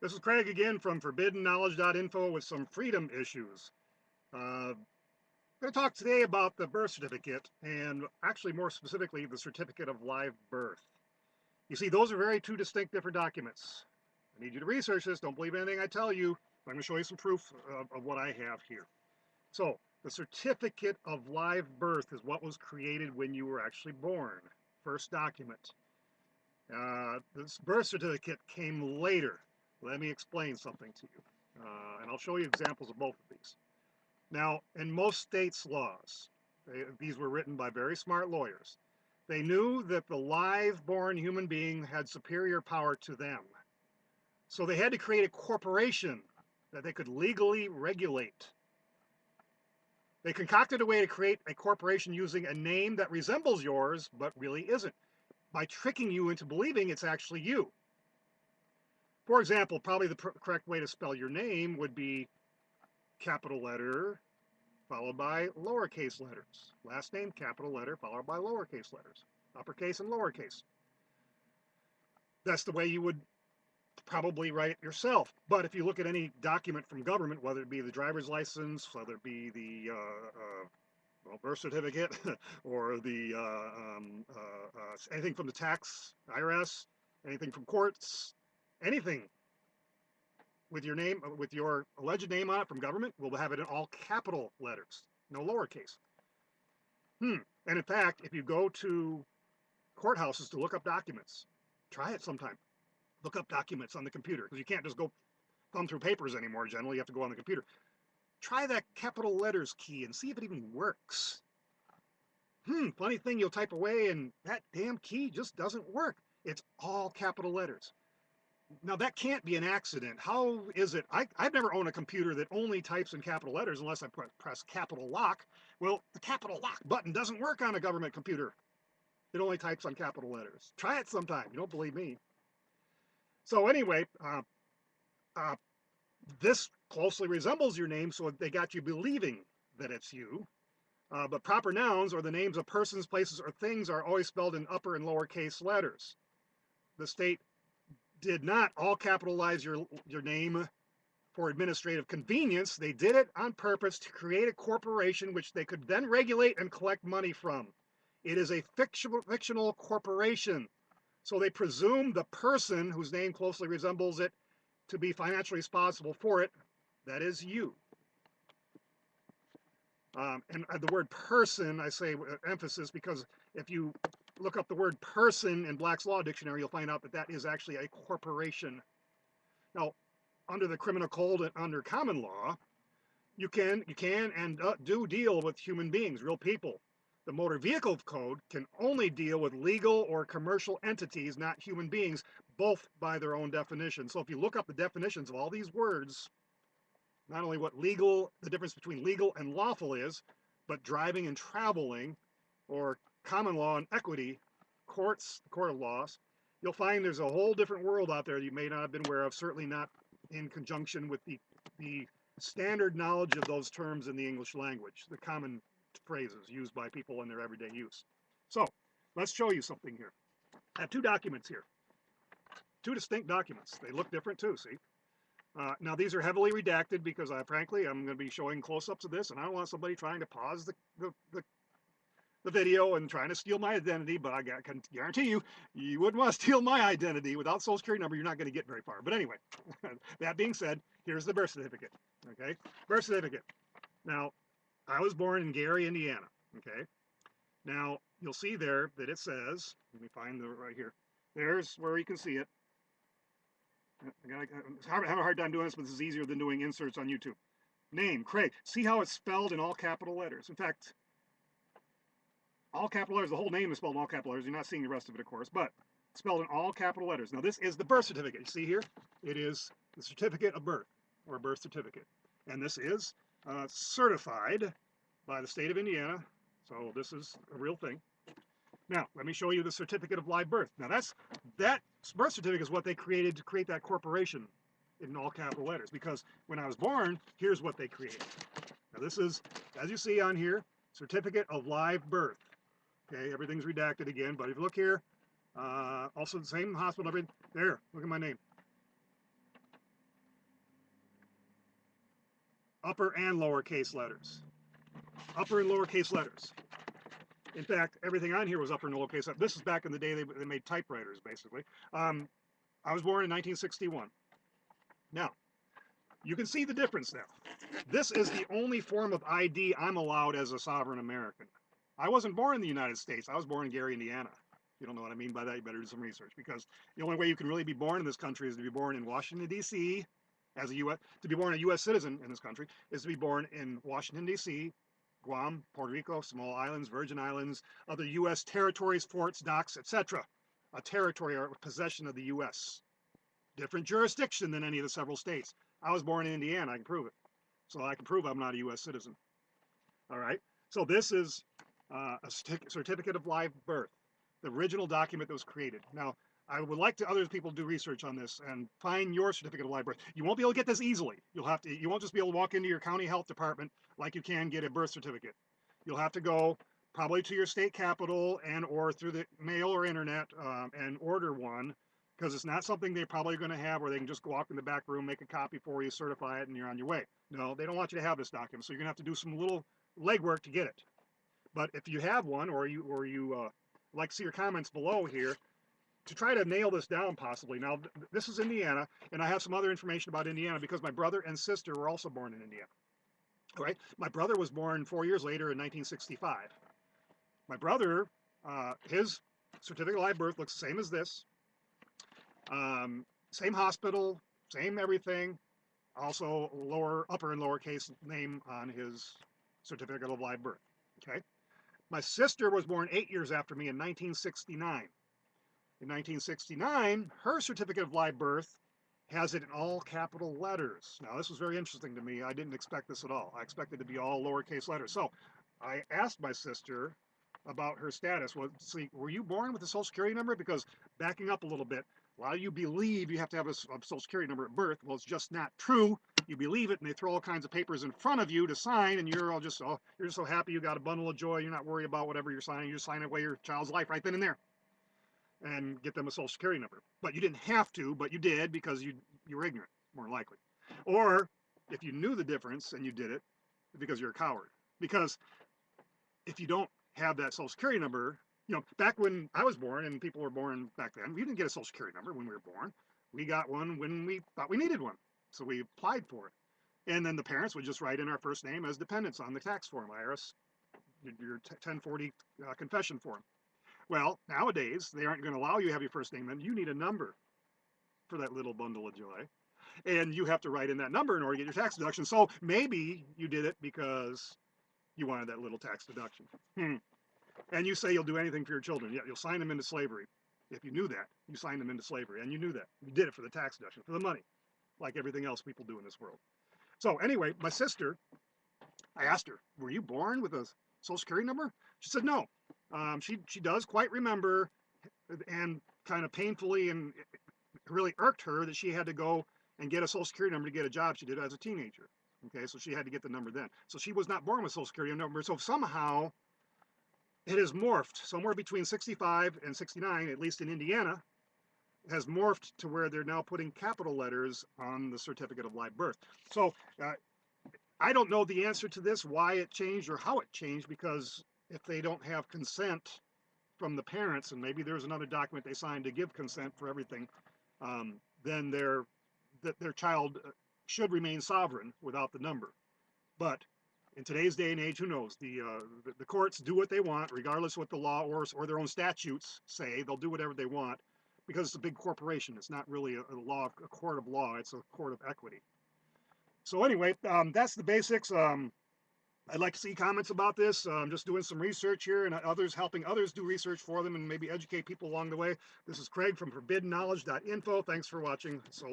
This is Craig again from forbiddenknowledge.info with some freedom issues. I'm going to talk today about the birth certificate, and actually more specifically the certificate of live birth. You see, those are two distinct different documents. I need you to research this. Don't believe anything I tell you. I'm going to show you some proof of what I have here. So the certificate of live birth is what was created when you were actually born. First document. This birth certificate came later. Let me explain something to you, and I'll show you examples of both of these. Now, in most states' laws, these were written by very smart lawyers. They knew that the live-born human being had superior power to them. So they had to create a corporation that they could legally regulate. They concocted a way to create a corporation using a name that resembles yours, but really isn't, by tricking you into believing it's actually you. For example, probably the correct way to spell your name would be capital letter followed by lowercase letters. Last name, capital letter followed by lowercase letters. Uppercase and lowercase. That's the way you would probably write it yourself. But if you look at any document from government, whether it be the driver's license, whether it be the birth certificate, or the anything from the tax, IRS, anything from courts, anything with your name, with your alleged name on it from government, we'll have it in all capital letters, no lowercase. And in fact, if you go to courthouses to look up documents, try it sometime. Look up documents on the computer, because you can't just go thumb through papers anymore. Generally, you have to go on the computer. Try that capital letters key and see if it even works. Funny thing, you'll type away and that damn key just doesn't work. It's all capital letters. Now, that can't be an accident. How is it? I've never owned a computer that only types in capital letters unless I press capital lock. Well, the capital lock button doesn't work on a government computer. It only types on capital letters. Try it sometime. You don't believe me. So anyway, this closely resembles your name, so they got you believing that it's you. But proper nouns, or the names of persons, places, or things, are always spelled in upper and lowercase letters. The state did not all capitalize your name for administrative convenience. They did it on purpose to create a corporation which they could then regulate and collect money from. It is a fictional corporation. So they presume the person whose name closely resembles it to be financially responsible for it. That is you. And the word person, I say emphasis, because if you look up the word person in Black's Law Dictionary, you'll find out that that is actually a corporation. Now, under the criminal code and under common law, you can and do deal with human beings, real people. The motor vehicle code can only deal with legal or commercial entities, not human beings, both by their own definition. So if you look up the definitions of all these words, not only what legal, the difference between legal and lawful is, but driving and traveling, or common law and equity, courts, the court of laws, you'll find there's a whole different world out there that you may not have been aware of, certainly not in conjunction with the standard knowledge of those terms in the English language, the common phrases used by people in their everyday use. So let's show you something here. I have two documents here, two distinct documents. They look different too, see? Now these are heavily redacted because frankly I'm going to be showing close-ups of this, and I don't want somebody trying to pause the video and trying to steal my identity. But I can guarantee you, you wouldn't want to steal my identity. Without social security number, you're not going to get very far. But anyway, that being said, here's the birth certificate. Okay, birth certificate. Now, I was born in Gary, Indiana. Okay, now you'll see there that it says, let me find the right here. There's where you can see it. I have a hard time doing this, but this is easier than doing inserts on YouTube. Name, Craig. See how it's spelled in all capital letters. In fact, all capital letters, the whole name is spelled in all capital letters. You're not seeing the rest of it, of course, but it's spelled in all capital letters. Now, this is the birth certificate. You see here? It is the certificate of birth, or birth certificate. And this is certified by the state of Indiana. So this is a real thing. Now, let me show you the certificate of live birth. Now, that birth certificate is what they created to create that corporation in all capital letters, because when I was born, here's what they created. Now, this is, as you see on here, certificate of live birth. Okay, everything's redacted again, but if you look here, also the same hospital, everything. There, look at my name. upper and lowercase letters. Upper and lowercase letters. In fact, everything on here was upper and lowercase. This is back in the day they made typewriters, basically. I was born in 1961. Now, you can see the difference now. This is the only form of ID I'm allowed as a sovereign American. I wasn't born in the United States. I was born in Gary, Indiana. If you don't know what I mean by that, you better do some research, because the only way you can really be born in this country is to be born in Washington, D.C. as a U.S. To be born a U.S. citizen in this country is to be born in Washington, D.C., Guam, Puerto Rico, small islands, Virgin Islands, other U.S. territories, forts, docks, etc. A territory or possession of the U.S. Different jurisdiction than any of the several states. I was born in Indiana. I can prove it. So I can prove I'm not a U.S. citizen. All right. So this is a certificate of live birth, the original document that was created. Now, I would like to other people do research on this and find your certificate of live birth. You won't be able to get this easily. You won't just be able to walk into your county health department like you can get a birth certificate. You'll have to go probably to your state capitol and or through the mail or internet and order one, because it's not something they're probably going to have where they can just go walk in the back room, make a copy for you, certify it, and you're on your way. No, they don't want you to have this document, so you're going to have to do some little legwork to get it. But if you have one, or you like to see your comments below here, to try to nail this down possibly. Now, this is Indiana, and I have some other information about Indiana because my brother and sister were also born in Indiana. All right, my brother was born 4 years later in 1965. My brother, his certificate of live birth looks the same as this. Same hospital, same everything. Also upper and lowercase name on his certificate of live birth. Okay. My sister was born 8 years after me in 1969. In 1969, her certificate of live birth has it in all capital letters. Now, this was very interesting to me. I didn't expect this at all. I expected it to be all lowercase letters. So I asked my sister about her status. Well, see, were you born with a social security number? Because backing up a little bit, a lot of you believe you have to have a social security number at birth. Well, it's just not true. You believe it, and they throw all kinds of papers in front of you to sign, and you're all just, oh, you're so happy you got a bundle of joy. You're not worried about whatever you're signing. You just sign away your child's life right then and there and get them a social security number. But you didn't have to, but you did because you were ignorant, more likely. Or if you knew the difference and you did it, because you're a coward. Because if you don't have that social security number, back when I was born and people were born back then, we didn't get a social security number when we were born. We got one when we thought we needed one. So we applied for it. And then the parents would just write in our first name as dependents on the tax form, IRS, your 1040 confession form. Well, nowadays, they aren't going to allow you to have your first name, and you need a number for that little bundle of joy. And you have to write in that number in order to get your tax deduction. So maybe you did it because you wanted that little tax deduction. And you say you'll do anything for your children. Yeah, you'll sign them into slavery. If you knew that, you signed them into slavery, and you knew that. You did it for the tax deduction, for the money, like everything else people do in this world. So anyway, my sister, I asked her, were you born with a social security number? She said no. She does quite remember, and kind of painfully, and it really irked her that she had to go and get a social security number to get a job she did as a teenager. Okay, so she had to get the number then. So she was not born with a social security number. So somehow it has morphed somewhere between 65 and 69, at least in Indiana, has morphed to where they're now putting capital letters on the certificate of live birth. So I don't know the answer to this, why it changed or how it changed, because if they don't have consent from the parents, and maybe there's another document they signed to give consent for everything, then their child should remain sovereign without the number. But in today's day and age, who knows? The courts do what they want, regardless of what the law or their own statutes say. They'll do whatever they want because it's a big corporation. It's not really a court of law. It's a court of equity. So anyway, that's the basics. I'd like to see comments about this. I'm just doing some research here, and helping others do research for them and maybe educate people along the way. This is Craig from forbiddenknowledge.info. Thanks for watching. So